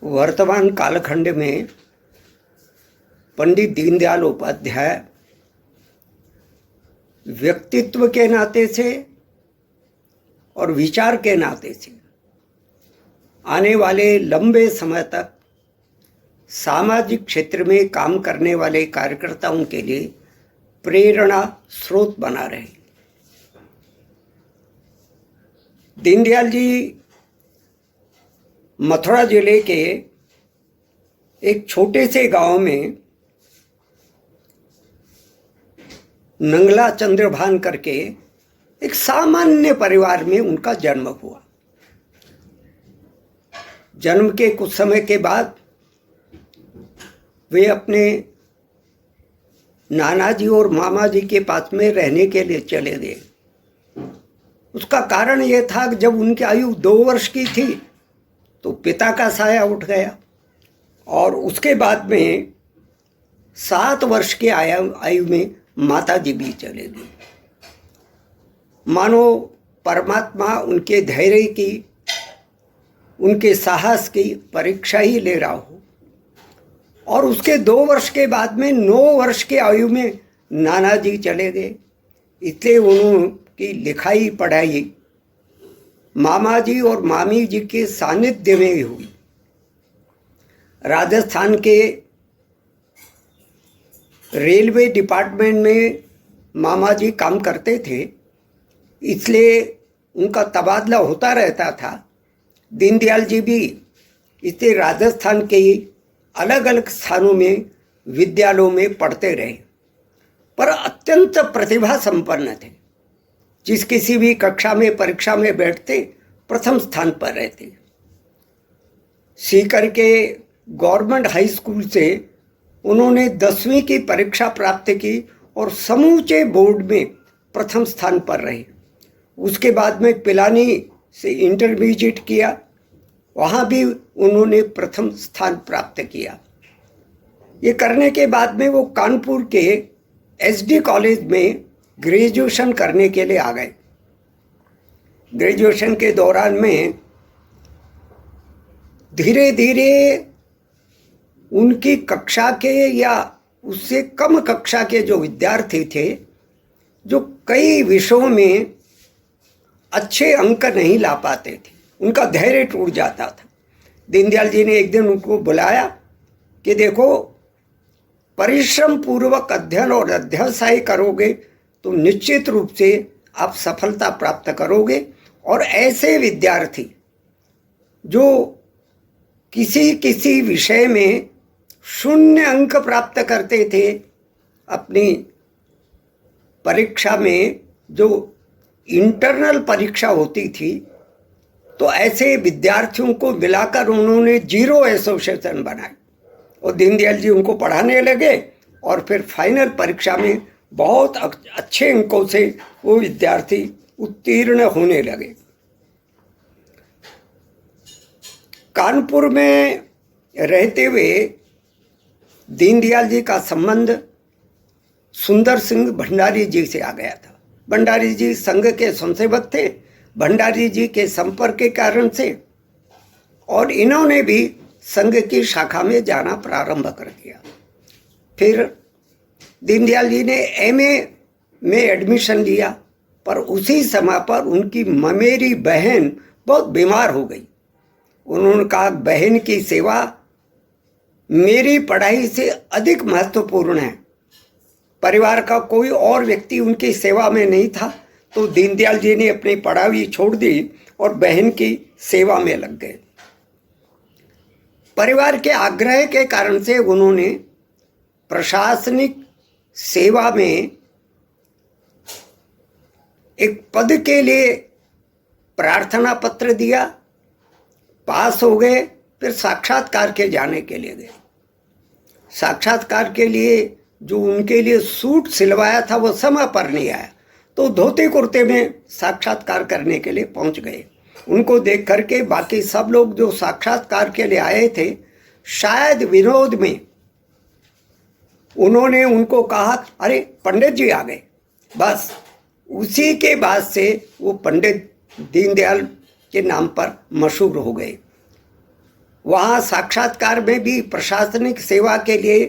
वर्तमान कालखंड में पंडित दीनदयाल उपाध्याय व्यक्तित्व के नाते से और विचार के नाते से आने वाले लंबे समय तक सामाजिक क्षेत्र में काम करने वाले कार्यकर्ताओं के लिए प्रेरणा स्रोत बना रहे। दीनदयाल जी मथुरा जिले के एक छोटे से गांव में नंगला चंद्रभान करके एक सामान्य परिवार में उनका जन्म हुआ। जन्म के कुछ समय के बाद वे अपने नाना जी और मामा जी के पास में रहने के लिए चले गए। उसका कारण यह था कि जब उनकी आयु 2 वर्ष की थी तो पिता का साया उठ गया और उसके बाद में 7 वर्ष के आयु में माता जी भी चले गई। मानो परमात्मा उनके धैर्य की, उनके साहस की परीक्षा ही ले रहा हो। और उसके 2 वर्ष के बाद में 9 वर्ष के आयु में नाना जी चले गए। इसलिए उनकी लिखाई पढ़ाई मामा जी और मामी जी के सानिध्य में हुई। राजस्थान के रेलवे डिपार्टमेंट में मामा जी काम करते थे, इसलिए उनका तबादला होता रहता था। दीनदयाल जी भी इसलिए राजस्थान के अलग अलग स्थानों में विद्यालयों में पढ़ते रहे, पर अत्यंत प्रतिभा संपन्न थे। जिस किसी भी कक्षा में परीक्षा में बैठते प्रथम स्थान पर रहते। सीकर के गवर्नमेंट हाई स्कूल से उन्होंने 10वीं की परीक्षा प्राप्त की और समूचे बोर्ड में प्रथम स्थान पर रहे। उसके बाद में पिलानी से इंटरमीडिएट किया, वहाँ भी उन्होंने प्रथम स्थान प्राप्त किया। ये करने के बाद में वो कानपुर के एसडी कॉलेज में ग्रेजुएशन करने के लिए आ गए। ग्रेजुएशन के दौरान में धीरे धीरे उनकी कक्षा के या उससे कम कक्षा के जो विद्यार्थी थे, जो कई विषयों में अच्छे अंक नहीं ला पाते थे, उनका धैर्य टूट जाता था। दीनदयाल जी ने एक दिन उनको बुलाया कि देखो, परिश्रम पूर्वक अध्ययन और अध्यावसाय करोगे तो निश्चित रूप से आप सफलता प्राप्त करोगे। और ऐसे विद्यार्थी जो किसी किसी विषय में 0 अंक प्राप्त करते थे अपनी परीक्षा में, जो इंटरनल परीक्षा होती थी, तो ऐसे विद्यार्थियों को मिलाकर उन्होंने 0 एसोसिएशन बनाई और दीनदयाल जी उनको पढ़ाने लगे और फिर फाइनल परीक्षा में बहुत अच्छे अंकों से वो विद्यार्थी उत्तीर्ण होने लगे। कानपुर में रहते हुए दीनदयाल जी का संबंध सुंदर सिंह भंडारी जी से आ गया था। भंडारी जी संघ के स्वयंसेवक थे। भंडारी जी के संपर्क के कारण से और इन्होंने भी संघ की शाखा में जाना प्रारंभ कर दिया। फिर दीनदयाल जी ने एमए में एडमिशन लिया, पर उसी समय पर उनकी ममेरी बहन बहुत बीमार हो गई। उन्होंने कहा, बहन की सेवा मेरी पढ़ाई से अधिक महत्वपूर्ण है। परिवार का कोई और व्यक्ति उनकी सेवा में नहीं था, तो दीनदयाल जी ने अपनी पढ़ाई छोड़ दी और बहन की सेवा में लग गए। परिवार के आग्रह के कारण से उन्होंने प्रशासनिक सेवा में एक पद के लिए प्रार्थना पत्र दिया, पास हो गए। फिर साक्षात्कार के जाने के लिए गए। साक्षात्कार के लिए जो उनके लिए सूट सिलवाया था वो समय पर नहीं आया, तो धोती कुर्ते में साक्षात्कार करने के लिए पहुंच गए। उनको देख करके बाकी सब लोग जो साक्षात्कार के लिए आए थे, शायद विरोध में उन्होंने उनको कहा, अरे पंडित जी आ गए। बस उसी के बाद से वो पंडित दीनदयाल के नाम पर मशहूर हो गए। वहाँ साक्षात्कार में भी प्रशासनिक सेवा के लिए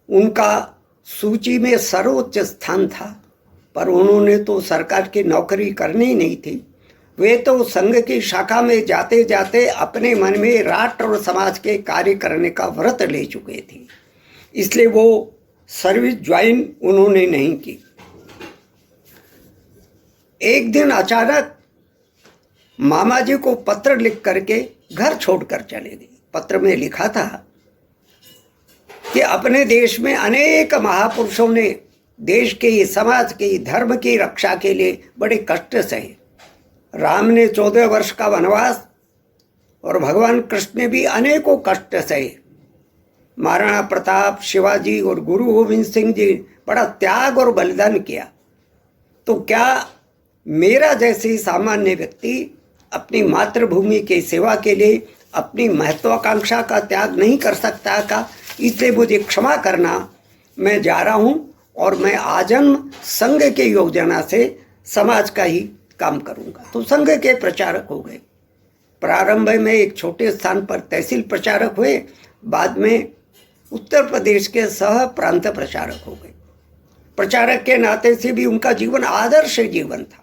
उनका सूची में सर्वोच्च स्थान था, पर उन्होंने तो सरकार की नौकरी करनी नहीं थी। वे तो संघ की शाखा में जाते जाते अपने मन में राष्ट्र और समाज के कार्य करने का व्रत ले चुके थे, इसलिए वो सर्विस ज्वाइन उन्होंने नहीं की। एक दिन अचानक मामा जी को पत्र लिख करके घर छोड़कर चले गए। पत्र में लिखा था कि अपने देश में अनेक महापुरुषों ने देश के, समाज के, धर्म की रक्षा के लिए बड़े कष्ट सहे। राम ने 14 वर्ष का वनवास और भगवान कृष्ण ने भी अनेकों कष्ट सहे। महाराणा प्रताप, शिवाजी और गुरु गोविंद सिंह जी बड़ा त्याग और बलिदान किया। तो क्या मेरा जैसे सामान्य व्यक्ति अपनी मातृभूमि की सेवा के लिए अपनी महत्वाकांक्षा का त्याग नहीं कर सकता का? इसलिए मुझे क्षमा करना, मैं जा रहा हूँ और मैं आजन्म संघ के योजना से समाज का ही काम करूँगा। तो संघ के प्रचारक हो गए। प्रारंभ में एक छोटे स्थान पर तहसील प्रचारक हुए, बाद में उत्तर प्रदेश के सह प्रांत प्रचारक हो गए। प्रचारक के नाते से भी उनका जीवन आदर्श जीवन था।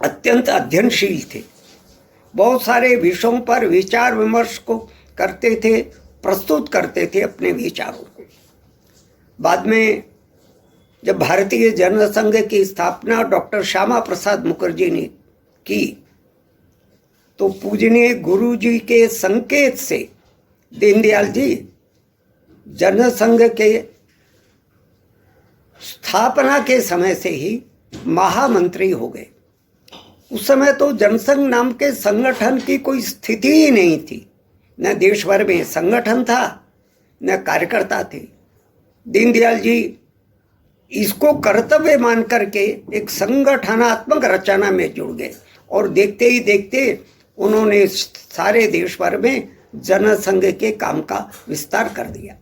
अत्यंत अध्ययनशील थे, बहुत सारे विषयों पर विचार विमर्श को करते थे, प्रस्तुत करते थे अपने विचारों को। बाद में जब भारतीय जनसंघ की स्थापना डॉक्टर श्यामा प्रसाद मुखर्जी ने की, तो पूजनीय गुरु जी के संकेत से दीनदयाल जी जनसंघ के स्थापना के समय से ही महामंत्री हो गए। उस समय तो जनसंघ नाम के संगठन की कोई स्थिति ही नहीं थी, न देश भर में संगठन था न कार्यकर्ता थे। दीनदयाल जी इसको कर्तव्य मान करके एक संगठनात्मक रचना में जुड़ गए और देखते ही देखते उन्होंने सारे देश भर में जनसंघ के काम का विस्तार कर दिया।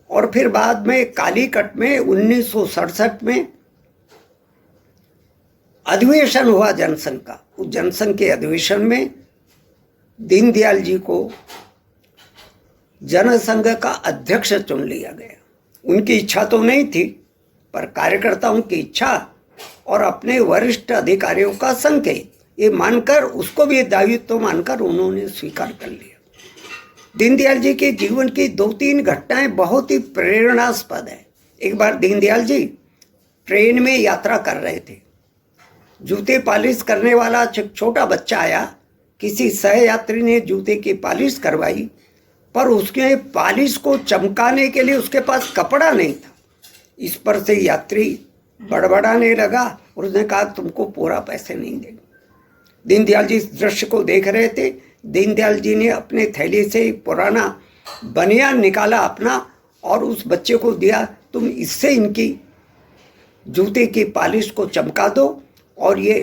और फिर बाद में कालीकट में 1967 में अधिवेशन हुआ जनसंघ का। उस जनसंघ के अधिवेशन में दीनदयाल जी को जनसंघ का अध्यक्ष चुन लिया गया। उनकी इच्छा तो नहीं थी, पर कार्यकर्ताओं की इच्छा और अपने वरिष्ठ अधिकारियों का संकेत, ये मानकर उसको भी दायित्व मानकर उन्होंने स्वीकार कर लिया। दीनदयाल जी के जीवन की 2-3 घटनाएं बहुत ही प्रेरणास्पद है। एक बार दीनदयाल जी ट्रेन में यात्रा कर रहे थे, जूते पॉलिश करने वाला छोटा बच्चा आया। किसी सहयात्री ने जूते की पॉलिश करवाई, पर उसके पॉलिश को चमकाने के लिए उसके पास कपड़ा नहीं था। इस पर से यात्री बड़बड़ाने लगा और उसने कहा तुमको पूरा पैसे नहीं देंगे। दीनदयाल जी इस दृश्य को देख रहे थे। दीनदयाल जी ने अपने थैली से पुराना बनियान निकाला अपना और उस बच्चे को दिया, तुम इससे इनकी जूते की पॉलिश को चमका दो और ये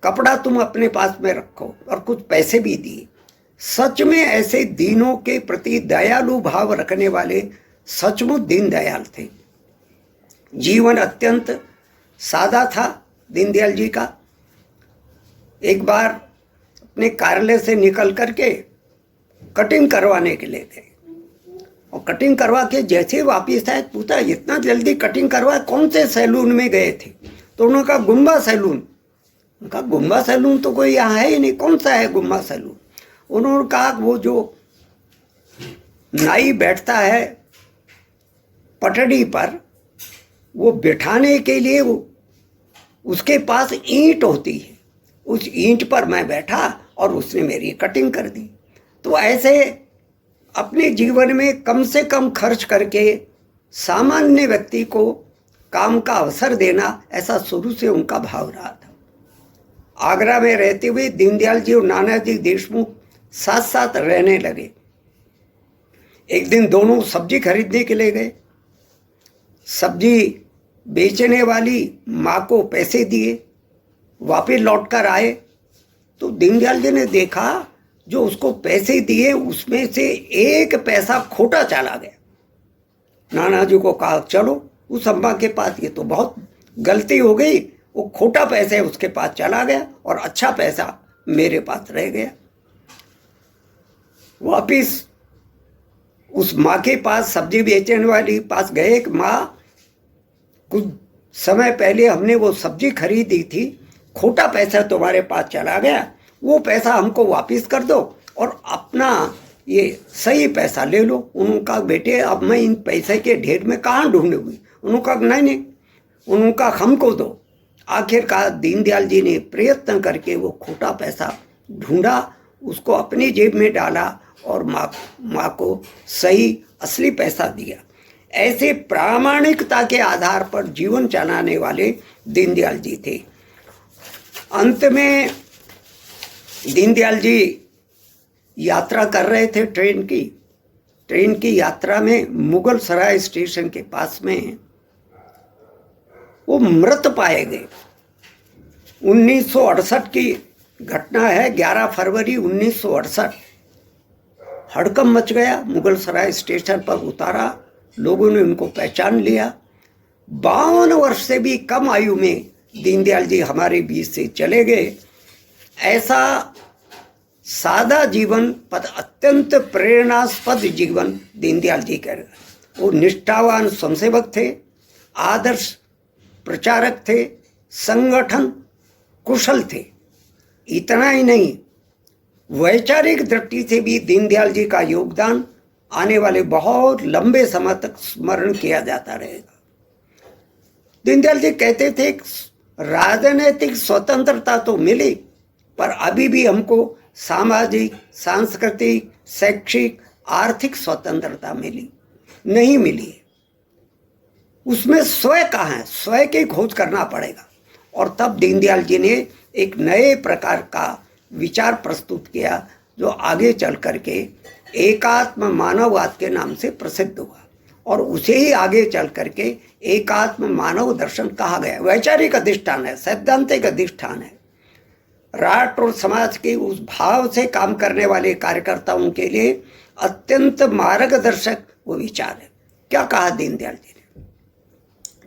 कपड़ा तुम अपने पास में रखो, और कुछ पैसे भी दिए। सच में ऐसे दीनों के प्रति दयालु भाव रखने वाले सचमुच दीनदयाल थे। जीवन अत्यंत सादा था दीनदयाल जी का। एक बार अपने कार्यालय से निकल करके कटिंग करवाने के लिए गए, और कटिंग करवा के जैसे वापिस आए, पूछा इतना जल्दी कटिंग करवा, कौन से सैलून में गए थे? तो उन्होंने कहा गुम्बा सैलून। उनका गुम्बा सैलून तो कोई यहाँ है ही नहीं, कौन सा है गुम्बा सैलून? उन्होंने कहा वो जो नाई बैठता है पटड़ी पर, वो बिठाने के लिए उसके पास ईंट होती है, उस ईंट पर मैं बैठा और उसने मेरी कटिंग कर दी। तो ऐसे अपने जीवन में कम से कम खर्च करके सामान्य व्यक्ति को काम का अवसर देना, ऐसा शुरू से उनका भाव रहा था। आगरा में रहते हुए दीनदयाल जी और नानाजी देशमुख साथ साथ रहने लगे। एक दिन दोनों सब्जी खरीदने के लिए गए। सब्जी बेचने वाली माँ को पैसे दिए, वापस लौट कर आए तो दीनदयाल जी ने देखा जो उसको पैसे दिए उसमें से 1 पैसा खोटा चला गया। नानाजी को कहा चलो उस अम्मा के पास, ये तो बहुत गलती हो गई, वो खोटा पैसा उसके पास चला गया और अच्छा पैसा मेरे पास रह गया। वापिस उस माँ के पास, सब्जी बेचने वाली पास गए कि माँ, कुछ समय पहले हमने वो सब्जी खरीदी थी, खोटा पैसा तुम्हारे पास चला गया, वो पैसा हमको वापस कर दो और अपना ये सही पैसा ले लो। उन्होंने कहा बेटे अब मैं इन पैसे के ढेर में कहाँ ढूंढूंगी। उन्होंने कहा नहीं, उन्होंने कहा हमको दो। आखिरकार दीनदयाल जी ने प्रयत्न करके वो खोटा पैसा ढूंढा, उसको अपनी जेब में डाला और माँ को सही असली पैसा दिया। ऐसे प्रामाणिकता के आधार पर जीवन चलाने वाले दीनदयाल जी थे। अंत में दीनदयाल जी यात्रा कर रहे थे ट्रेन की यात्रा में मुगल सराय स्टेशन के पास में वो मृत पाए गए। 1968 की घटना है, 11 फरवरी 1968। हड़कंप मच गया, मुगल सराय स्टेशन पर उतारा, लोगों ने उनको पहचान लिया। 52 वर्ष से भी कम आयु में दीनदयाल जी हमारे बीच से चले गए। ऐसा सादा जीवन पद अत्यंत प्रेरणास्पद जीवन दीनदयाल जी कर गए। वो निष्ठावान स्वयंसेवक थे, आदर्श प्रचारक थे, संगठन कुशल थे। इतना ही नहीं, वैचारिक दृष्टि से भी दीनदयाल जी का योगदान आने वाले बहुत लंबे समय तक स्मरण किया जाता रहेगा। दीनदयाल जी कहते थे राजनीतिक स्वतंत्रता तो मिली, पर अभी भी हमको सामाजिक, सांस्कृतिक, शैक्षिक, आर्थिक स्वतंत्रता नहीं मिली। उसमें स्वयं कहाँ है, स्वयं की खोज करना पड़ेगा। और तब दीनदयाल जी ने एक नए प्रकार का विचार प्रस्तुत किया, जो आगे चल करके एकात्म मानववाद के नाम से प्रसिद्ध हुआ और उसे ही आगे चल करके एकात्म मानव दर्शन कहा गया। वैचारिक अधिष्ठान है, सैद्धांतिक अधिष्ठान है। राष्ट्र और समाज के उस भाव से काम करने वाले कार्यकर्ताओं के लिए अत्यंत मार्गदर्शक वो विचार है। क्या कहा दीनदयाल जी ने?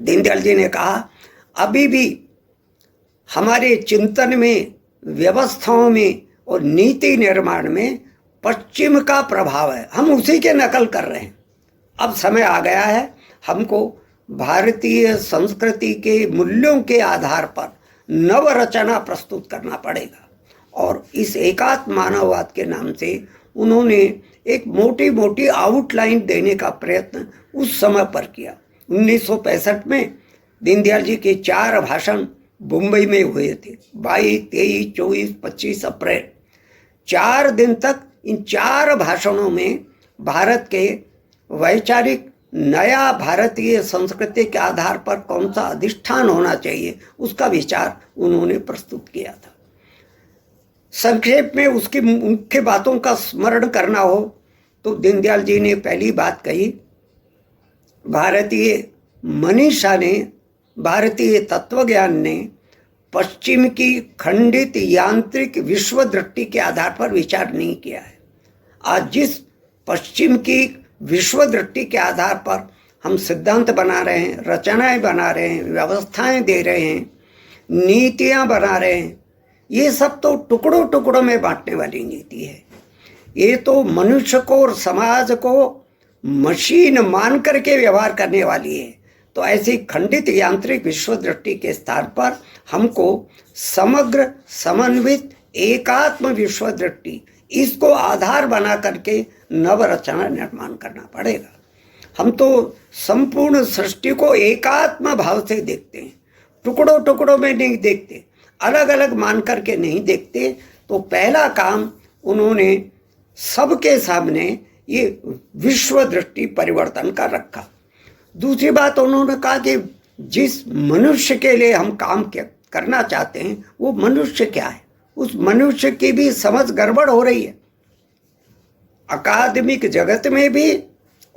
दीनदयाल जी ने कहा अभी भी हमारे चिंतन में, व्यवस्थाओं में और नीति निर्माण में पश्चिम का प्रभाव है, हम उसी के नकल कर रहे हैं। अब समय आ गया है हमको भारतीय संस्कृति के मूल्यों के आधार पर नव रचना प्रस्तुत करना पड़ेगा। और इस एकात्म मानववाद के नाम से उन्होंने एक मोटी मोटी आउटलाइन देने का प्रयत्न उस समय पर किया। 1965 में दीनदयाल जी के 4 भाषण मुंबई में हुए थे, 22, 23, 24, 25 अप्रैल। 4 दिन तक इन 4 भाषणों में भारत के वैचारिक नया भारतीय संस्कृति के आधार पर कौन सा अधिष्ठान होना चाहिए, उसका विचार उन्होंने प्रस्तुत किया था। संक्षेप में उसकी मुख्य बातों का स्मरण करना हो तो दीनदयाल जी ने पहली बात कही, भारतीय मनीषा ने, भारतीय तत्वज्ञान ने पश्चिम की खंडित यांत्रिक विश्व दृष्टि के आधार पर विचार नहीं किया है। आज जिस पश्चिम की विश्व दृष्टि के आधार पर हम सिद्धांत बना रहे हैं, रचनाएं बना रहे हैं, व्यवस्थाएं दे रहे हैं, नीतियां बना रहे हैं, ये सब तो टुकड़ों टुकड़ों में बांटने वाली नीति है। ये तो मनुष्य को और समाज को मशीन मान करके व्यवहार करने वाली है। तो ऐसी खंडित यांत्रिक विश्व दृष्टि के स्थान पर हमको समग्र समन्वित एकात्म विश्व दृष्टि, इसको आधार बना करके नवरचना निर्माण करना पड़ेगा। हम तो संपूर्ण सृष्टि को एकात्म भाव से देखते हैं, टुकड़ों टुकड़ों में नहीं देखते, अलग अलग मान करके नहीं देखते। तो पहला काम उन्होंने सबके सामने ये विश्व दृष्टि परिवर्तन का रखा। दूसरी बात उन्होंने कहा कि जिस मनुष्य के लिए हम काम करना चाहते हैं वो मनुष्य क्या है, उस मनुष्य की भी समझ गड़बड़ हो रही है। अकादमिक जगत में भी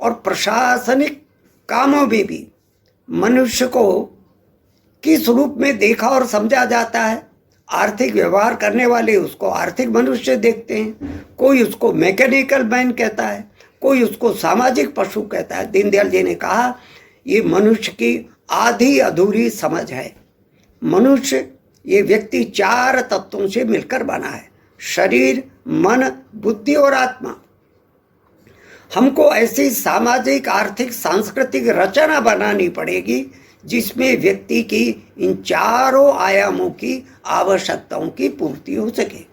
और प्रशासनिक कामों में भी मनुष्य को किस रूप में देखा और समझा जाता है। आर्थिक व्यवहार करने वाले उसको आर्थिक मनुष्य देखते हैं, कोई उसको मैकेनिकल मैन कहता है, कोई उसको सामाजिक पशु कहता है। दीनदयाल जी ने कहा ये मनुष्य की आधी अधूरी समझ है। मनुष्य ये व्यक्ति 4 तत्वों से मिलकर बना है, शरीर, मन, बुद्धि और आत्मा। हमको ऐसी सामाजिक, आर्थिक, सांस्कृतिक रचना बनानी पड़ेगी जिसमें व्यक्ति की इन चारों आयामों की आवश्यकताओं की पूर्ति हो सके।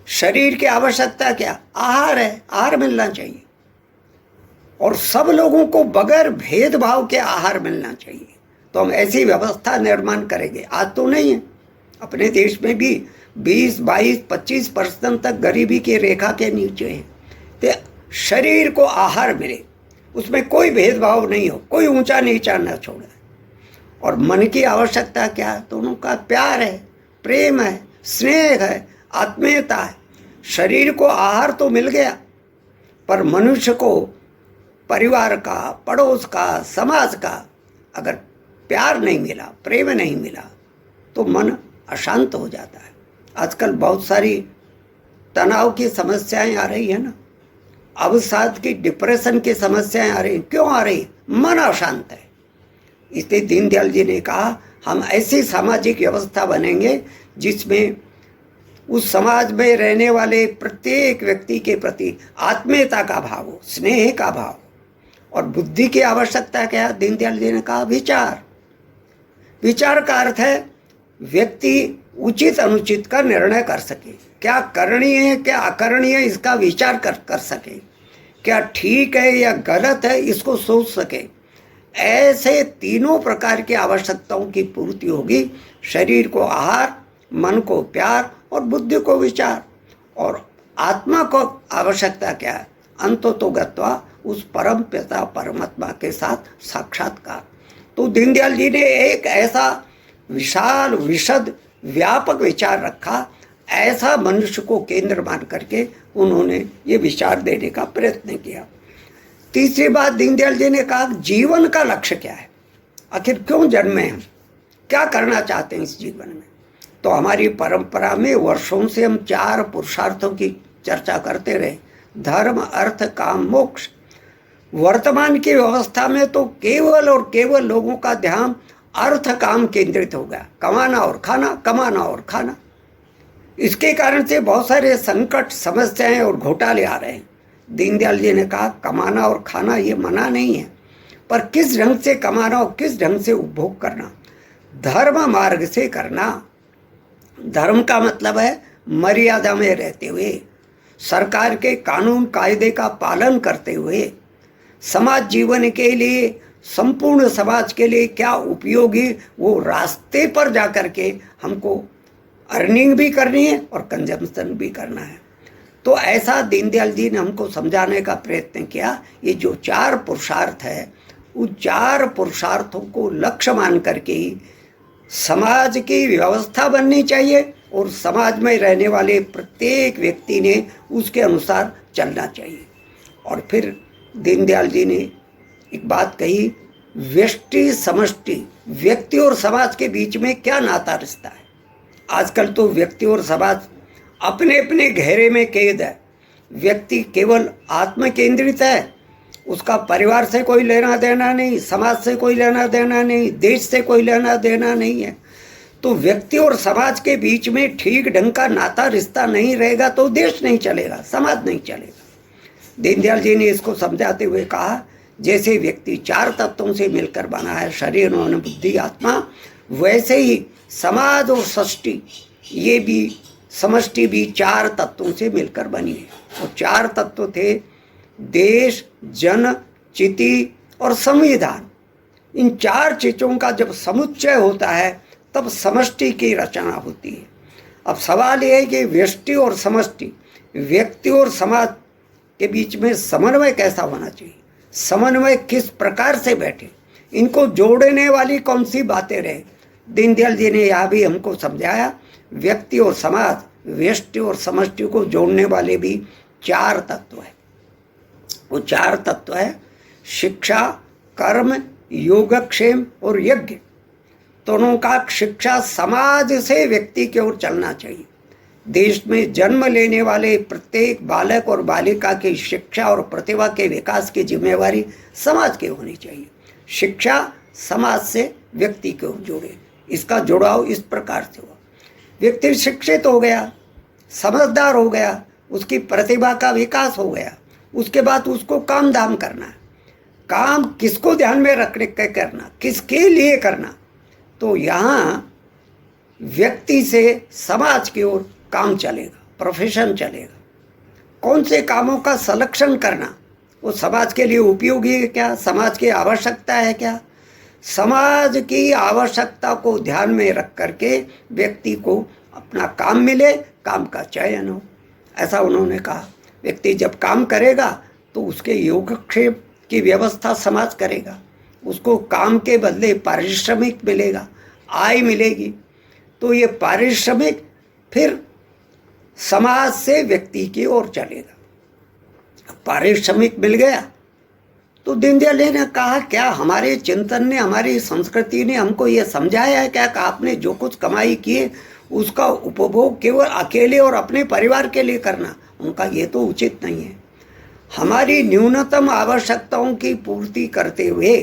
शरीर की आवश्यकता क्या? आहार है, आहार मिलना चाहिए, और सब लोगों को बगैर भेदभाव के आहार मिलना चाहिए। तो हम ऐसी व्यवस्था निर्माण करेंगे। आज तो नहीं है, अपने देश में भी 20, 22, 25% तक गरीबी की रेखा के नीचे है। तो शरीर को आहार मिले, उसमें कोई भेदभाव नहीं हो, कोई ऊंचा नीचा न छोड़े। और मन की आवश्यकता क्या है? दोनों का प्यार है, प्रेम है, स्नेह है, आत्मीयता है। शरीर को आहार तो मिल गया, पर मनुष्य को परिवार का, पड़ोस का, समाज का अगर प्यार नहीं मिला, प्रेम नहीं मिला, तो मन अशांत हो जाता है। आजकल बहुत सारी तनाव की समस्याएं आ रही है ना, अवसाद की, डिप्रेशन की समस्याएं आ रही। क्यों आ रही? मन अशांत है। इसलिए दीनदयाल जी ने कहा हम ऐसी सामाजिक व्यवस्था बनेंगे जिसमें उस समाज में रहने वाले प्रत्येक व्यक्ति के प्रति आत्मीयता का भाव हो, स्नेह का भाव। और बुद्धि की आवश्यकता क्या है? दीनदयाल जी ने कहा विचार। विचार का अर्थ है व्यक्ति उचित अनुचित का निर्णय कर सके, क्या करणीय है, क्या अकरणीय है, इसका विचार कर सके, क्या ठीक है या गलत है, इसको सोच सके। ऐसे तीनों प्रकार की आवश्यकताओं की पूर्ति होगी। शरीर को आहार, मन को प्यार और बुद्धि को विचार। और आत्मा को आवश्यकता क्या है? अंततोगत्वा उस परम पिता परमात्मा के साथ साक्षात्कार। तो दीनदयाल जी ने एक ऐसा विशाल, विशद, व्यापक विचार रखा। ऐसा मनुष्य को केंद्र मान करके उन्होंने ये विचार देने का प्रयत्न किया। तीसरी बात दीनदयाल जी ने कहा जीवन का लक्ष्य क्या है, आखिर क्यों जन्मे हम, क्या करना चाहते हैं इस जीवन में। तो हमारी परंपरा में वर्षों से हम 4 पुरुषार्थों की चर्चा करते रहे, धर्म, अर्थ, काम, मोक्ष। वर्तमान की व्यवस्था में तो केवल और केवल लोगों का ध्यान अर्थ काम केंद्रित हो गया, कमाना और खाना, कमाना और खाना। इसके कारण से बहुत सारे संकट, समस्याएं और घोटाले आ रहे हैं। दीनदयाल जी ने कहा कमाना और खाना ये मना नहीं है, पर किस ढंग से कमाना और किस ढंग से उपभोग करना, धर्म मार्ग से करना। धर्म का मतलब है मर्यादा में रहते हुए, सरकार के कानून कायदे का पालन करते हुए, समाज जीवन के लिए, संपूर्ण समाज के लिए क्या उपयोगी, वो रास्ते पर जाकर के हमको अर्निंग भी करनी है और कंजम्पशन भी करना है। तो ऐसा दीनदयाल जी ने हमको समझाने का प्रयत्न किया। ये जो 4 पुरुषार्थ है, उन 4 पुरुषार्थों को लक्ष्य मान करके ही समाज की व्यवस्था बननी चाहिए और समाज में रहने वाले प्रत्येक व्यक्ति ने उसके अनुसार चलना चाहिए। और फिर दीनदयाल जी ने एक बात कही, व्यष्टि समष्टि, व्यक्ति और समाज के बीच में क्या नाता रिश्ता है। आजकल तो व्यक्ति और समाज अपने अपने घेरे में कैद है। व्यक्ति केवल आत्म केंद्रित है, उसका परिवार से कोई लेना देना नहीं, समाज से कोई लेना देना नहीं, देश से कोई लेना देना नहीं है। तो व्यक्ति और समाज के बीच में ठीक ढंग का नाता रिश्ता नहीं रहेगा तो देश नहीं चलेगा, समाज नहीं चलेगा। दीनदयाल जी ने इसको समझाते हुए कहा जैसे व्यक्ति 4 तत्वों से मिलकर बना है, शरीर, मन, बुद्धि, आत्मा, वैसे ही समाज और सृष्टि, ये भी समष्टि भी 4 तत्वों से मिलकर बनी है। और 4 तत्व थे देश, जन, चिति और संविधान। इन 4 चीज़ों का जब समुच्चय होता है तब समष्टि की रचना होती है। अब सवाल यह है कि व्यष्टि और समष्टि, व्यक्ति और समाज के बीच में समन्वय कैसा होना चाहिए, समन्वय किस प्रकार से बैठे, इनको जोड़ने वाली कौन सी बातें रहे। दीनदयाल जी ने यह भी हमको समझाया, व्यक्ति और समाज, व्यष्टि और समष्टि को जोड़ने वाले भी 4 तत्व है। वो 4 तत्व है शिक्षा, कर्म, योगक्षेम और यज्ञ। दोनों का शिक्षा समाज से व्यक्ति की ओर चलना चाहिए। देश में जन्म लेने वाले प्रत्येक बालक और बालिका की शिक्षा और प्रतिभा के विकास की जिम्मेवारी समाज की होनी चाहिए। शिक्षा समाज से व्यक्ति की ओर जोड़े, इसका जुड़ाव इस प्रकार से हुआ। व्यक्ति शिक्षित हो गया, समझदार हो गया, उसकी प्रतिभा का विकास हो गया, उसके बाद उसको काम धाम करना है। काम किसको ध्यान में रखने के करना, किसके लिए करना। तो यहाँ व्यक्ति से समाज की ओर काम चलेगा, प्रोफेशन चलेगा। कौन से कामों का सलेक्शन करना, वो समाज के लिए उपयोगी है क्या, समाज की आवश्यकता है क्या, समाज की आवश्यकता को ध्यान में रख करके व्यक्ति को अपना काम मिले, काम का चयन हो, ऐसा उन्होंने कहा। व्यक्ति जब काम करेगा तो उसके योगक्षेम की व्यवस्था समाज करेगा, उसको काम के बदले पारिश्रमिक मिलेगा, आय मिलेगी। तो ये पारिश्रमिक फिर समाज से व्यक्ति की ओर चलेगा। पारिश्रमिक मिल गया तो दीनदयाल जी ने कहा, क्या हमारे चिंतन ने, हमारी संस्कृति ने हमको ये समझाया है क्या कि आपने जो कुछ कमाई किए उसका उपभोग केवल अकेले और अपने परिवार के लिए करना। उनका ये तो उचित नहीं है। हमारी न्यूनतम आवश्यकताओं की पूर्ति करते हुए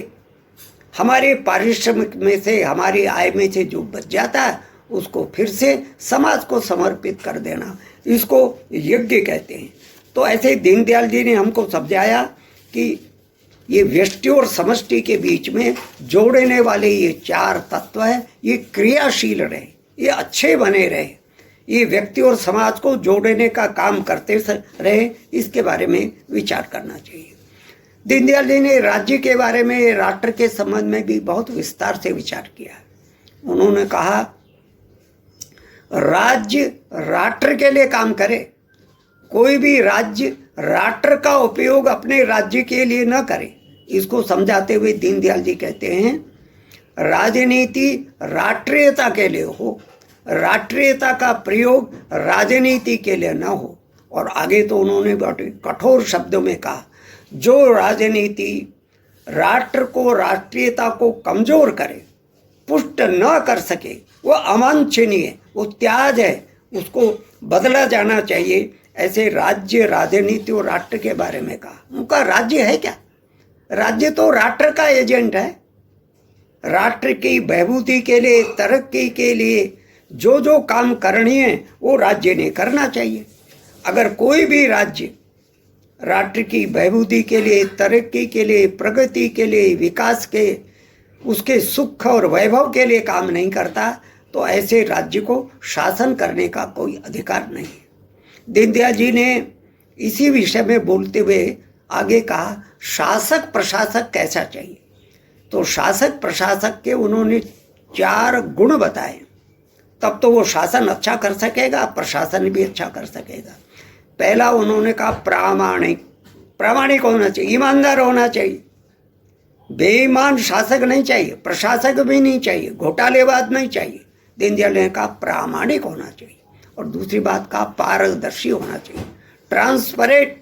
हमारे पारिश्रमिक में से, हमारी आय में से जो बच जाता है उसको फिर से समाज को समर्पित कर देना, इसको यज्ञ कहते हैं। तो ऐसे दीनदयाल जी ने हमको समझाया कि ये व्यष्टि और समष्टि के बीच में जोड़ने वाले ये चार तत्व है, ये क्रियाशील रहे, ये अच्छे बने रहे, ये व्यक्ति और समाज को जोड़ने का काम करते रहे, इसके बारे में विचार करना चाहिए। दीनदयाल जी ने राज्य के बारे में, राष्ट्र के संबंध में भी बहुत विस्तार से विचार किया है। उन्होंने कहा, राज्य राष्ट्र के लिए काम करे, कोई भी राज्य राष्ट्र का उपयोग अपने राज्य के लिए न करे। इसको समझाते हुए दीनदयाल जी कहते हैं, राजनीति राष्ट्रीयता के लिए हो, राष्ट्रीयता का प्रयोग राजनीति के लिए न हो। और आगे तो उन्होंने बहुत कठोर शब्दों में कहा, जो राजनीति राष्ट्र को, राष्ट्रीयता को कमजोर करे, पुष्ट न कर सके, वो अवांछनीय, वो त्याज है, उसको बदला जाना चाहिए। ऐसे राज्य, राजनीति और राष्ट्र के बारे में कहा। उनका राज्य है क्या? राज्य तो राष्ट्र का एजेंट है। राष्ट्र की बहबूदी के लिए, तरक्की के लिए जो जो काम करनी है वो राज्य ने करना चाहिए। अगर कोई भी राज्य राष्ट्र की बहबूदी के लिए, तरक्की के लिए, प्रगति के लिए, विकास के, उसके सुख और वैभव के लिए काम नहीं करता तो ऐसे राज्य को शासन करने का कोई अधिकार नहीं है। दीनदयाल जी ने इसी विषय में बोलते हुए आगे कहा, शासक प्रशासक कैसा चाहिए। तो शासक प्रशासक के उन्होंने 4 गुण बताए, तब तो वो शासन अच्छा कर सकेगा, प्रशासन भी अच्छा कर सकेगा। पहला उन्होंने कहा, प्रामाणिक। प्रामाणिक होना चाहिए, ईमानदार होना चाहिए। बेईमान शासक नहीं चाहिए, प्रशासक भी नहीं चाहिए, घोटालेबाज नहीं चाहिए। दीनदयाल ने कहा प्रामाणिक होना चाहिए। और दूसरी बात कहा, पारदर्शी होना चाहिए, ट्रांसपेरेंट।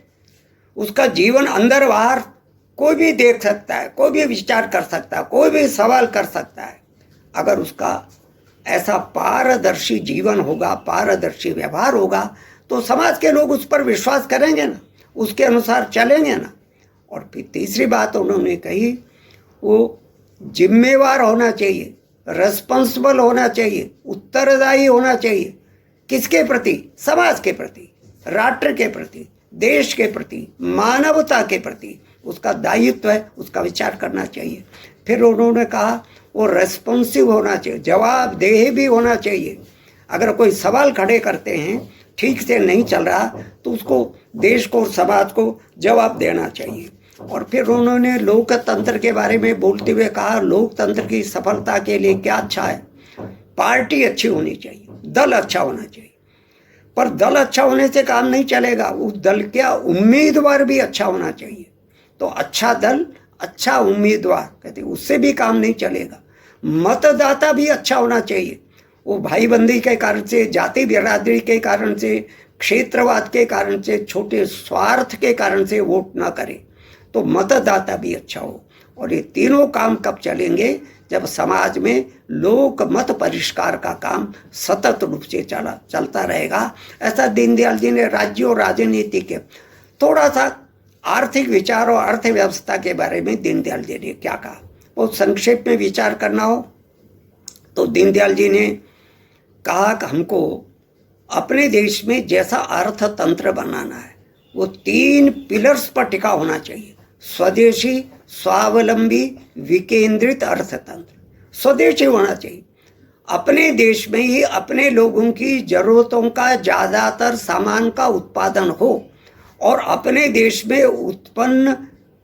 उसका जीवन अंदर बाहर कोई भी देख सकता है, कोई भी विचार कर सकता है, कोई भी सवाल कर सकता है। अगर उसका ऐसा पारदर्शी जीवन होगा, पारदर्शी व्यवहार होगा, तो समाज के लोग उस पर विश्वास करेंगे ना, उसके अनुसार चलेंगे ना। और फिर तीसरी बात उन्होंने कही, वो जिम्मेवार होना चाहिए, रेस्पॉन्सिबल होना चाहिए, उत्तरदायी होना चाहिए। किसके प्रति? समाज के प्रति, राष्ट्र के प्रति, देश के प्रति, मानवता के प्रति उसका दायित्व है, उसका विचार करना चाहिए। फिर उन्होंने कहा वो रेस्पॉन्सिव होना चाहिए, जवाबदेह भी होना चाहिए। अगर कोई सवाल खड़े करते हैं, ठीक से नहीं चल रहा, तो उसको, देश को और समाज को जवाब देना चाहिए। और फिर उन्होंने लोकतंत्र के बारे में बोलते हुए कहा, लोकतंत्र की सफलता के लिए क्या अच्छा है? पार्टी अच्छी होनी चाहिए, दल अच्छा होना चाहिए। पर दल अच्छा होने से काम नहीं चलेगा, उस दल का उम्मीदवार भी अच्छा होना चाहिए। तो अच्छा दल, अच्छा उम्मीदवार, कहते उससे भी काम नहीं चलेगा। मतदाता भी अच्छा होना चाहिए, वो भाईबंदी के कारण से, जाति बिरादरी के कारण से, क्षेत्रवाद के कारण से, छोटे स्वार्थ के कारण से वोट ना करे। तो मतदाता भी अच्छा हो। और ये तीनों काम कब चलेंगे? जब समाज में लोक मत परिष्कार का काम सतत रूप से चलता रहेगा। ऐसा दीनदयाल जी ने राज्य और राजनीति के, थोड़ा सा आर्थिक विचार और अर्थव्यवस्था के बारे में दीनदयाल जी ने क्या कहा, बहुत संक्षेप में विचार करना हो तो दीनदयाल जी ने कहा कि हमको अपने देश में जैसा अर्थतंत्र बनाना है वो 3 पिलर्स पर टिका होना चाहिए। स्वदेशी, स्वावलंबी, विकेंद्रित अर्थतंत्र। स्वदेशी होना चाहिए, अपने देश में ही अपने लोगों की जरूरतों का ज़्यादातर सामान का उत्पादन हो और अपने देश में उत्पन्न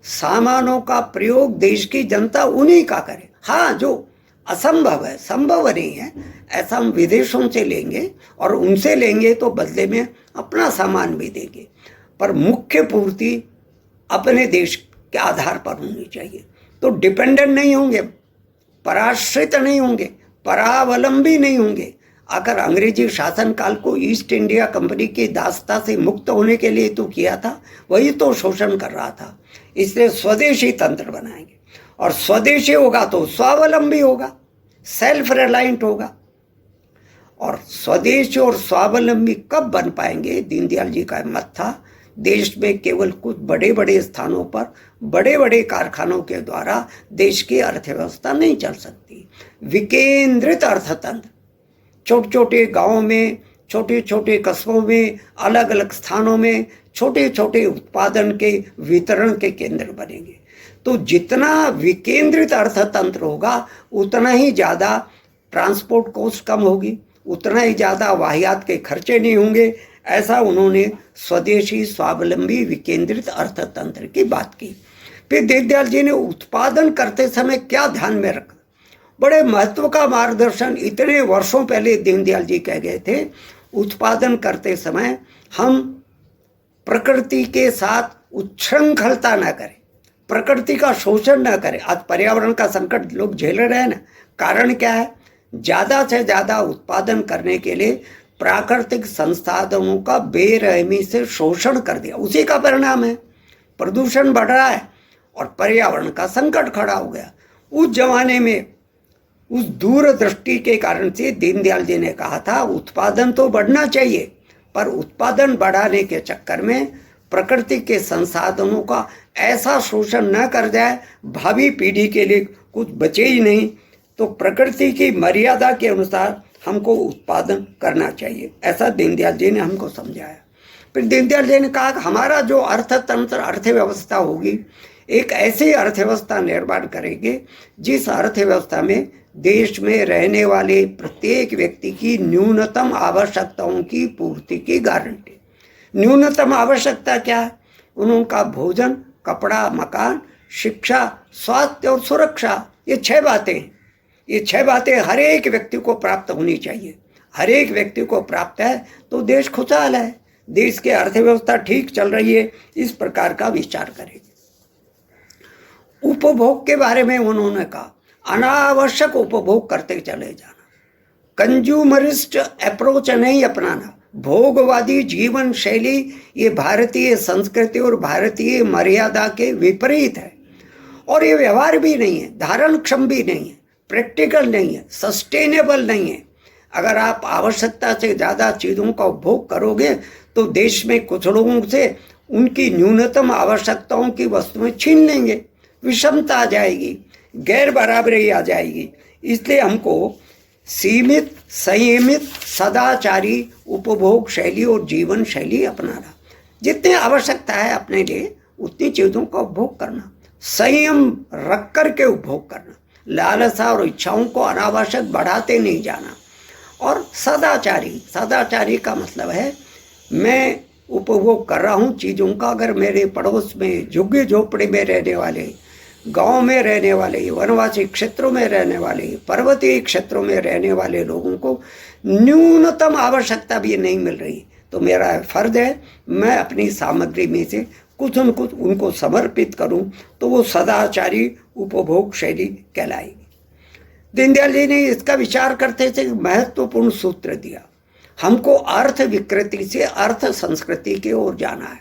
सामानों का प्रयोग देश की जनता उन्हीं का करे। हाँ, जो असंभव है, संभव नहीं है, ऐसा हम विदेशों से लेंगे और उनसे लेंगे तो बदले में अपना सामान भी देंगे, पर मुख्य पूर्ति अपने देश के आधार पर होनी चाहिए। तो डिपेंडेंट नहीं होंगे, पराश्रित नहीं होंगे, परावलंबी नहीं होंगे। अगर अंग्रेजी शासनकाल को ईस्ट इंडिया कंपनी की दासता से मुक्त होने के लिए तो किया था, वही तो शोषण कर रहा था। इसलिए स्वदेशी तंत्र बनाएंगे, और स्वदेशी होगा तो स्वावलंबी होगा, सेल्फ रिलायंट होगा। और स्वदेशी और स्वावलंबी कब बन पाएंगे? दीनदयाल जी का मत था, देश में केवल कुछ बड़े बड़े स्थानों पर बड़े बड़े कारखानों के द्वारा देश की अर्थव्यवस्था नहीं चल सकती। विकेंद्रित अर्थतंत्र, छोटे छोटे गांवों में, छोटे छोटे कस्बों में, अलग अलग स्थानों में छोटे छोटे उत्पादन के वितरण के केंद्र बनेंगे। तो जितना विकेंद्रित अर्थतंत्र होगा उतना ही ज़्यादा ट्रांसपोर्ट कॉस्ट कम होगी, उतना ही ज़्यादा वाहियात के खर्चे नहीं होंगे। ऐसा उन्होंने स्वदेशी, स्वावलंबी, विकेंद्रित अर्थतंत्र की बात की। फिर दीनदयाल जी ने उत्पादन करते समय क्या ध्यान में रखा? बड़े महत्व का मार्गदर्शन इतने वर्षों पहले दीनदयाल जी कह गए थे, उत्पादन करते समय हम प्रकृति के साथ उच्छृंखलता न करें, प्रकृति का शोषण न करें। आज पर्यावरण का संकट लोग झेल रहे हैं ना, कारण क्या है? ज़्यादा से ज़्यादा उत्पादन करने के लिए प्राकृतिक संसाधनों का बेरहमी से शोषण कर दिया, उसी का परिणाम है। प्रदूषण बढ़ रहा है और पर्यावरण का संकट खड़ा हो गया। उस जमाने में उस दूरदृष्टि के कारण से दीनदयाल जी ने कहा था उत्पादन तो बढ़ना चाहिए, पर उत्पादन बढ़ाने के चक्कर में प्रकृति के संसाधनों का ऐसा शोषण न कर जाए भावी पीढ़ी के लिए कुछ बचे ही नहीं। तो प्रकृति की मर्यादा के अनुसार हमको उत्पादन करना चाहिए, ऐसा दीनदयाल जी ने हमको समझाया। फिर दीनदयाल जी ने कहा कि हमारा जो अर्थतंत्र, अर्थव्यवस्था होगी, एक ऐसी अर्थव्यवस्था निर्माण करेंगे जिस अर्थव्यवस्था में देश में रहने वाले प्रत्येक व्यक्ति की न्यूनतम आवश्यकताओं की पूर्ति की गारंटी। न्यूनतम आवश्यकता क्या है? उनका भोजन, कपड़ा, मकान, शिक्षा, स्वास्थ्य और सुरक्षा, ये 6 बातें। ये 6 बातें हर एक व्यक्ति को प्राप्त होनी चाहिए। हर एक व्यक्ति को प्राप्त है तो देश खुशहाल है, देश की अर्थव्यवस्था ठीक चल रही है, इस प्रकार का विचार करेंगे। उपभोग के बारे में उन्होंने कहा अनावश्यक उपभोग करते चले जाना, कंज्यूमरिस्ट अप्रोच नहीं अपनाना, भोगवादी जीवन शैली ये भारतीय संस्कृति और भारतीय मर्यादा के विपरीत है, और ये व्यवहार भी नहीं है, धारणक्षम भी नहीं है, प्रैक्टिकल नहीं है, सस्टेनेबल नहीं है। अगर आप आवश्यकता से ज़्यादा चीज़ों का उपभोग करोगे तो देश में कुछ लोगों से उनकी न्यूनतम आवश्यकताओं की वस्तुएं छीन लेंगे, विषमता आ जाएगी, गैर बराबरी आ जाएगी। इसलिए हमको सीमित, संयमित, सदाचारी उपभोग शैली और जीवन शैली अपनाना। जितनी आवश्यकता है अपने लिए उतनी चीज़ों का उपभोग करना, संयम रख कर के उपभोग करना, लालसा और इच्छाओं को अनावश्यक बढ़ाते नहीं जाना। और सदाचारी, सदाचारी का मतलब है मैं उपभोग कर रहा हूँ चीज़ों का, अगर मेरे पड़ोस में झुग्गी झोपड़ी में रहने वाले, गांव में रहने वाले, वनवासी क्षेत्रों में रहने वाले, पर्वतीय क्षेत्रों में रहने वाले लोगों को न्यूनतम आवश्यकता भी नहीं मिल रही, तो मेरा फर्ज है मैं अपनी सामग्री में से कुछ न कुछ उनको समर्पित करूं, तो वो सदाचारी उपभोग शैली कहलाएगी। दीनदयाल जी ने इसका विचार करते थे महत्वपूर्ण सूत्र दिया, हमको अर्थ विकृति से अर्थ संस्कृति की ओर जाना है।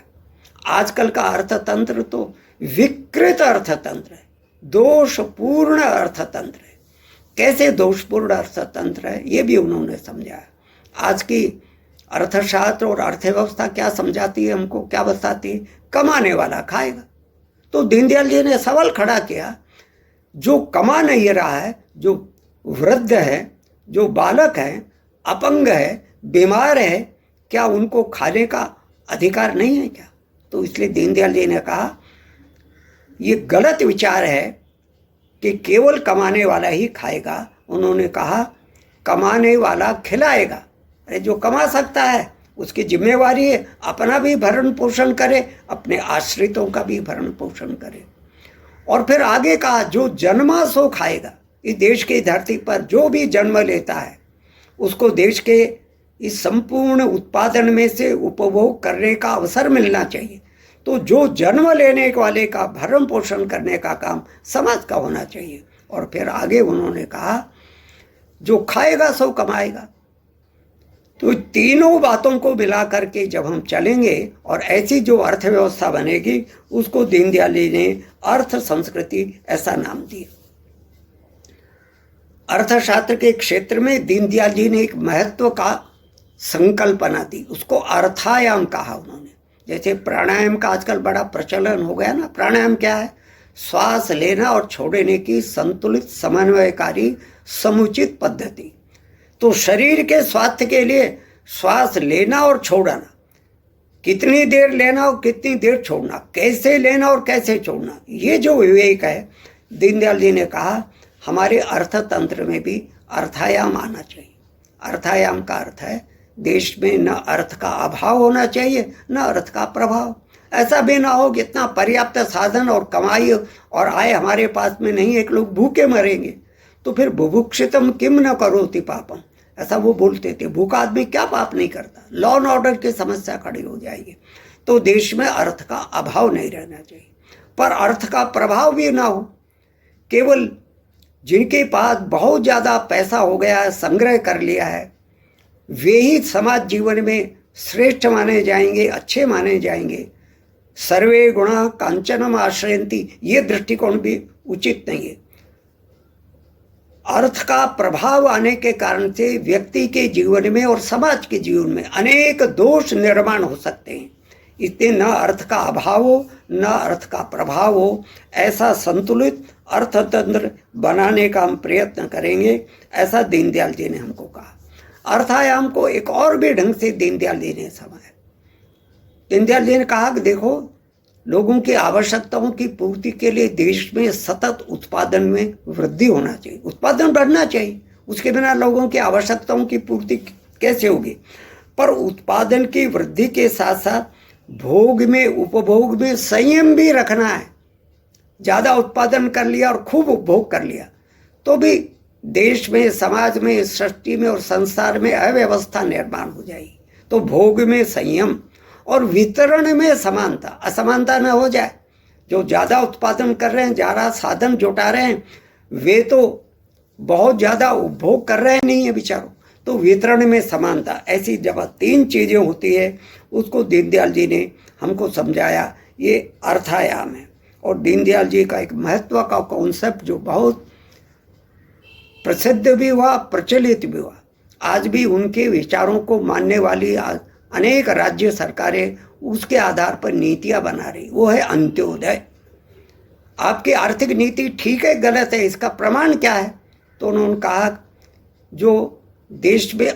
आजकल का अर्थतंत्र तो विकृत अर्थतंत्र है, दोषपूर्ण अर्थतंत्र है। कैसे दोषपूर्ण अर्थतंत्र है ये भी उन्होंने समझाया। आज की अर्थशास्त्र और अर्थव्यवस्था क्या समझाती है हमको, क्या बताती है? कमाने वाला खाएगा। तो दीनदयाल जी ने सवाल खड़ा किया, जो कमा नहीं रहा है, जो वृद्ध है, जो बालक है, अपंग है, बीमार है, क्या उनको खाने का अधिकार नहीं है क्या? तो इसलिए दीनदयाल जी ने कहा ये गलत विचार है कि केवल कमाने वाला ही खाएगा। उन्होंने कहा कमाने वाला खिलाएगा। अरे जो कमा सकता है उसकी जिम्मेवारी है अपना भी भरण पोषण करे, अपने आश्रितों का भी भरण पोषण करे। और फिर आगे कहा जो जन्मा सो खाएगा। इस देश की धरती पर जो भी जन्म लेता है उसको देश के इस संपूर्ण उत्पादन में से उपभोग करने का अवसर मिलना चाहिए। तो जो जन्म लेने वाले का भरण पोषण करने का काम समाज का होना चाहिए। और फिर आगे उन्होंने कहा जो खाएगा सो कमाएगा। तो तीनों बातों को मिला करके जब हम चलेंगे और ऐसी जो अर्थव्यवस्था बनेगी उसको दीनदयाल जी ने अर्थ संस्कृति ऐसा नाम दिया। अर्थशास्त्र के क्षेत्र में दीनदयाल जी ने एक महत्व का संकल्पना दी, उसको अर्थायाम कहा उन्होंने। जैसे प्राणायाम का आजकल बड़ा प्रचलन हो गया ना। प्राणायाम क्या है? श्वास लेना और छोड़ने की संतुलित समन्वयकारी समुचित पद्धति। तो शरीर के स्वास्थ्य के लिए श्वास लेना और छोड़ना, कितनी देर लेना और कितनी देर छोड़ना, कैसे लेना और कैसे छोड़ना, ये जो विवेक है, दीनदयाल जी ने कहा हमारे अर्थतंत्र में भी अर्थायाम आना चाहिए। अर्थायाम का अर्थ है देश में न अर्थ का अभाव होना चाहिए न अर्थ का प्रभाव। ऐसा भी ना हो कि इतना पर्याप्त साधन और कमाई और आय हमारे पास में नहीं, एक लोग भूखे मरेंगे। तो फिर बुभुक्षितम किम न करोति पापम, ऐसा वो बोलते थे। भूखा आदमी क्या पाप नहीं करता। लॉ एंड ऑर्डर की समस्या खड़ी हो जाएगी। तो देश में अर्थ का अभाव नहीं रहना चाहिए, पर अर्थ का प्रभाव भी ना हो। केवल जिनके पास बहुत ज़्यादा पैसा हो गया है, संग्रह कर लिया है, वे ही समाज जीवन में श्रेष्ठ माने जाएंगे, अच्छे माने जाएंगे। सर्वे गुणा कांचनम आश्रयंती, ये दृष्टिकोण भी उचित नहीं है। अर्थ का प्रभाव आने के कारण से व्यक्ति के जीवन में और समाज के जीवन में अनेक दोष निर्माण हो सकते हैं। इसलिए न अर्थ का अभाव हो न अर्थ का प्रभाव हो, ऐसा संतुलित अर्थतंत्र बनाने का हम प्रयत्न करेंगे, ऐसा दीनदयाल जी ने हमको कहा। अर्थायाम को एक और भी ढंग से दीनदयाल जी ने समझा। दीनदयाल जी ने कहा कि देखो, लोगों की आवश्यकताओं की पूर्ति के लिए देश में सतत उत्पादन में वृद्धि होना चाहिए, उत्पादन बढ़ना चाहिए। उसके बिना लोगों की आवश्यकताओं की पूर्ति कैसे होगी? पर उत्पादन की वृद्धि के साथ साथ भोग में, उपभोग में संयम भी रखना है। ज़्यादा उत्पादन कर लिया और खूब उपभोग कर लिया तो भी देश में, समाज में, सृष्टि में और संसार में अव्यवस्था निर्माण हो जाएगी। तो भोग में संयम और वितरण में समानता, असमानता न हो जाए। जो ज़्यादा उत्पादन कर रहे हैं, ज़्यादा साधन जुटा रहे हैं, वे तो बहुत ज़्यादा उपभोग कर रहे नहीं है बेचारों। तो वितरण में समानता, ऐसी जब तीन चीज़ें होती है उसको दीनदयाल जी ने हमको समझाया। ये अर्थायाम है। और दीनदयाल जी का एक महत्व का कॉन्सेप्ट जो बहुत प्रसिद्ध भी हुआ, प्रचलित भी हुआ, आज भी उनके विचारों को मानने वाली अनेक राज्य सरकारें उसके आधार पर नीतियां बना रही, वो है अंत्योदय। आपकी आर्थिक नीति ठीक है गलत है, इसका प्रमाण क्या है? तो उन्होंने कहा जो देश में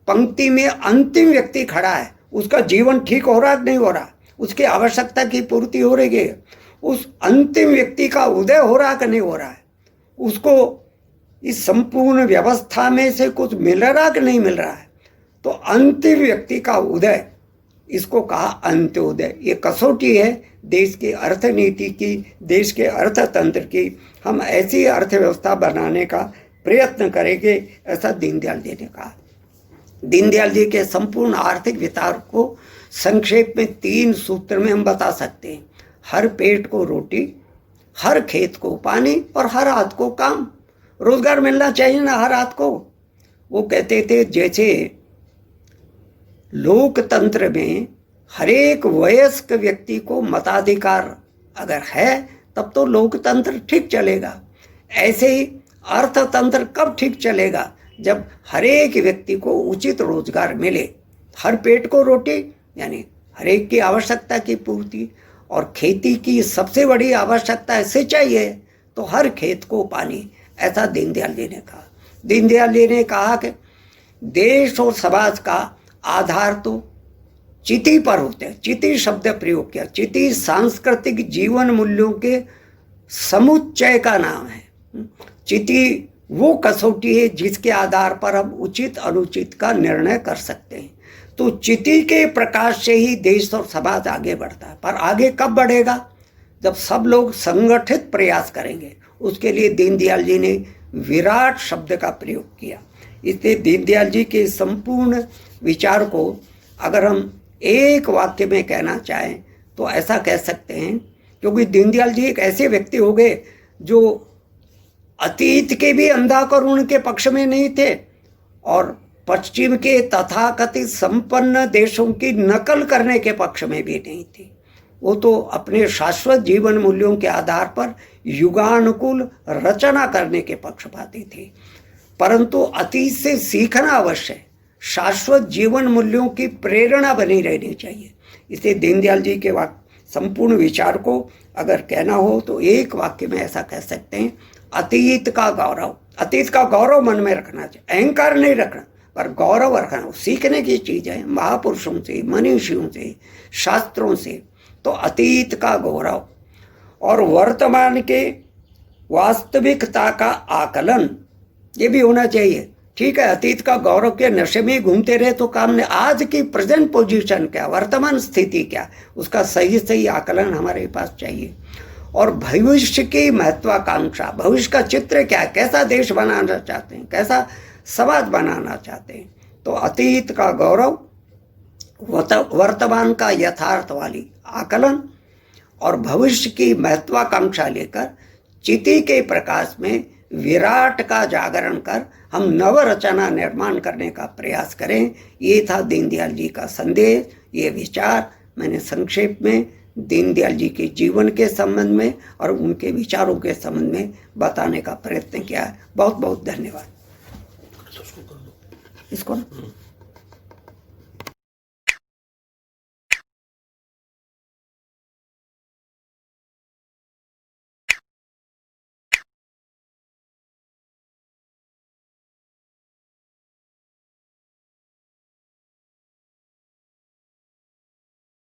पंक्ति में अंतिम व्यक्ति खड़ा है उसका जीवन ठीक हो रहा कि नहीं हो रहा, उसकी आवश्यकता की पूर्ति हो रही है, उस अंतिम व्यक्ति का उदय हो रहा कि नहीं हो रहा है, उसको इस संपूर्ण व्यवस्था में से कुछ मिल रहा कि नहीं मिल रहा है। तो अंतिम व्यक्ति का उदय, इसको कहा अंत्योदय। ये कसौटी है देश की अर्थनीति की, देश के अर्थतंत्र की। हम ऐसी अर्थव्यवस्था बनाने का प्रयत्न करेंगे, ऐसा दीनदयाल जी ने कहा। दीनदयाल जी के संपूर्ण आर्थिक विचार को संक्षेप में 3 सूत्र में हम बता सकते हैं। हर पेट को रोटी, हर खेत को पानी और हर हाथ को काम। रोजगार मिलना चाहिए ना हर हाथ को। वो कहते थे जैसे लोकतंत्र में हर एक वयस्क व्यक्ति को मताधिकार अगर है तब तो लोकतंत्र ठीक चलेगा। ऐसे ही अर्थतंत्र कब ठीक चलेगा? जब हर एक व्यक्ति को उचित रोजगार मिले। हर पेट को रोटी यानी हर एक की आवश्यकता की पूर्ति, और खेती की सबसे बड़ी आवश्यकता है सिंचाई है, तो हर खेत को पानी, ऐसा दीनदयाल जी ने कहा। दीनदयाल जी ने कहा कि देश और समाज का आधार तो चिति पर होते हैं। चिति शब्द प्रयोग किया। चिति सांस्कृतिक जीवन मूल्यों के समुच्चय का नाम है। चिति वो कसौटी है जिसके आधार पर हम उचित अनुचित का निर्णय कर सकते हैं। तो चिति के प्रकाश से ही देश और समाज आगे बढ़ता है। पर आगे कब बढ़ेगा? जब सब लोग संगठित प्रयास करेंगे। उसके लिए दीनदयाल जी ने विराट शब्द का प्रयोग किया। इसलिए दीनदयाल जी के संपूर्ण विचार को अगर हम एक वाक्य में कहना चाहें तो ऐसा कह सकते हैं, क्योंकि दीनदयाल जी एक ऐसे व्यक्ति हो गए जो अतीत के भी अंधाकरुण के पक्ष में नहीं थे और पश्चिम के तथाकथित संपन्न देशों की नकल करने के पक्ष में भी नहीं थे। वो तो अपने शाश्वत जीवन मूल्यों के आधार पर युगानुकूल रचना करने के पक्षपाती थे। परंतु अतीत से सीखना अवश्य है। शाश्वत जीवन मूल्यों की प्रेरणा बनी रहनी चाहिए। इसलिए दीनदयाल जी के संपूर्ण विचार को अगर कहना हो तो एक वाक्य में ऐसा कह सकते हैं, अतीत का गौरव। अतीत का गौरव मन में रखना चाहिए, अहंकार नहीं रखना, पर गौरव रखना। सीखने की चीज़ है महापुरुषों से, मनीषियों से, शास्त्रों से। तो अतीत का गौरव और वर्तमान के वास्तविकता का आकलन ये भी होना चाहिए। ठीक है, अतीत का गौरव के नशे में घूमते रहे तो काम नहीं। आज की प्रेजेंट पोजीशन क्या, वर्तमान स्थिति क्या, उसका सही सही आकलन हमारे पास चाहिए। और भविष्य की महत्वाकांक्षा, भविष्य का चित्र क्या है, कैसा देश बनाना चाहते हैं, कैसा समाज बनाना चाहते हैं। तो अतीत का गौरव, वर्तमान का यथार्थ वाली आकलन और भविष्य की महत्वाकांक्षा लेकर चिति के प्रकाश में विराट का जागरण कर हम नवरचना निर्माण करने का प्रयास करें। ये था दीनदयाल जी का संदेश। ये विचार मैंने संक्षेप में दीनदयाल जी के जीवन के संबंध में और उनके विचारों के संबंध में बताने का प्रयत्न किया है। बहुत बहुत धन्यवाद। इसको